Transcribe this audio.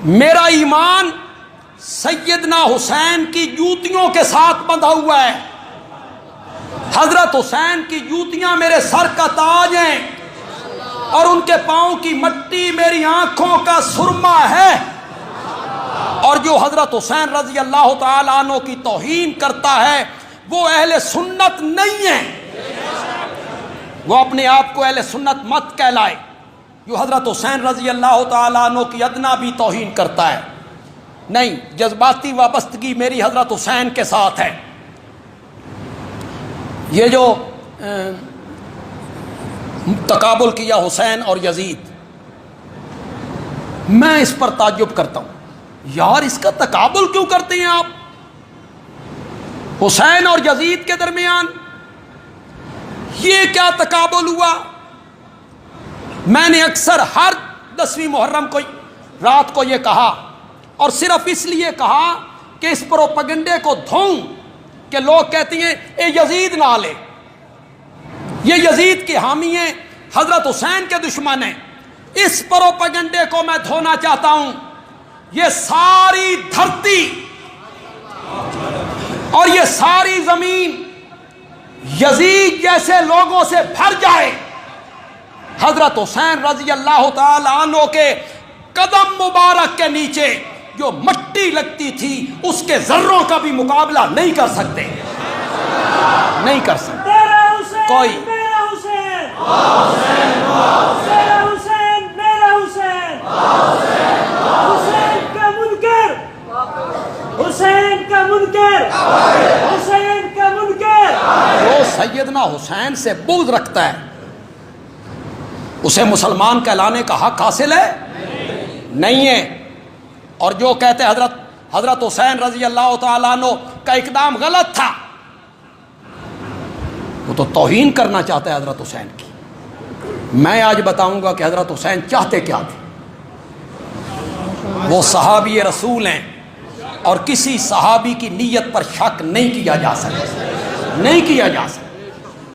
میرا ایمان سیدنا حسین کی جوتیوں کے ساتھ بندھا ہوا ہے. حضرت حسین کی جوتیاں میرے سر کا تاج ہیں اور ان کے پاؤں کی مٹی میری آنکھوں کا سرما ہے. اور جو حضرت حسین رضی اللہ تعالیٰ عنہ کی توہین کرتا ہے وہ اہل سنت نہیں ہے. وہ اپنے آپ کو اہل سنت مت کہلائے. جو حضرت حسین رضی اللہ تعالیٰ عنہ کی ادنا بھی توہین کرتا ہے. نہیں، جذباتی وابستگی میری حضرت حسین کے ساتھ ہے. یہ جو تقابل کیا حسین اور یزید، میں اس پر تعجب کرتا ہوں. یار اس کا تقابل کیوں کرتے ہیں آپ حسین اور یزید کے درمیان؟ یہ کیا تقابل ہوا؟ میں نے اکثر ہر 10ویں محرم کو رات کو یہ کہا، اور صرف اس لیے کہا کہ اس پروپیگنڈے کو دھوں کہ لوگ کہتی ہیں اے یزید نہ لے، یہ یزید کی حامی ہیں، حضرت حسین کے دشمن ہیں. اس پروپیگنڈے کو میں دھونا چاہتا ہوں. یہ ساری دھرتی اور یہ ساری زمین یزید جیسے لوگوں سے بھر جائے. حضرت حسین رضی اللہ تعالی عنہ کے قدم مبارک کے نیچے جو مٹی لگتی تھی اس کے ذروں کا بھی مقابلہ نہیں کر سکتے. نہیں کر سکتے کوئی. جو سیدنا حسین سے بغض رکھتا ہے اسے مسلمان کہلانے کا حق حاصل ہے؟ نہیں ہے. اور جو کہتے حضرت حسین رضی اللہ تعالیٰ عنہ کا اقدام غلط تھا، وہ تو توہین کرنا چاہتا ہے حضرت حسین کی. میں آج بتاؤں گا کہ حضرت حسین چاہتے کیا تھے. وہ صحابی رسول ہیں اور کسی صحابی کی نیت پر شک نہیں کیا جا سکتا. نہیں کیا جا سکتا.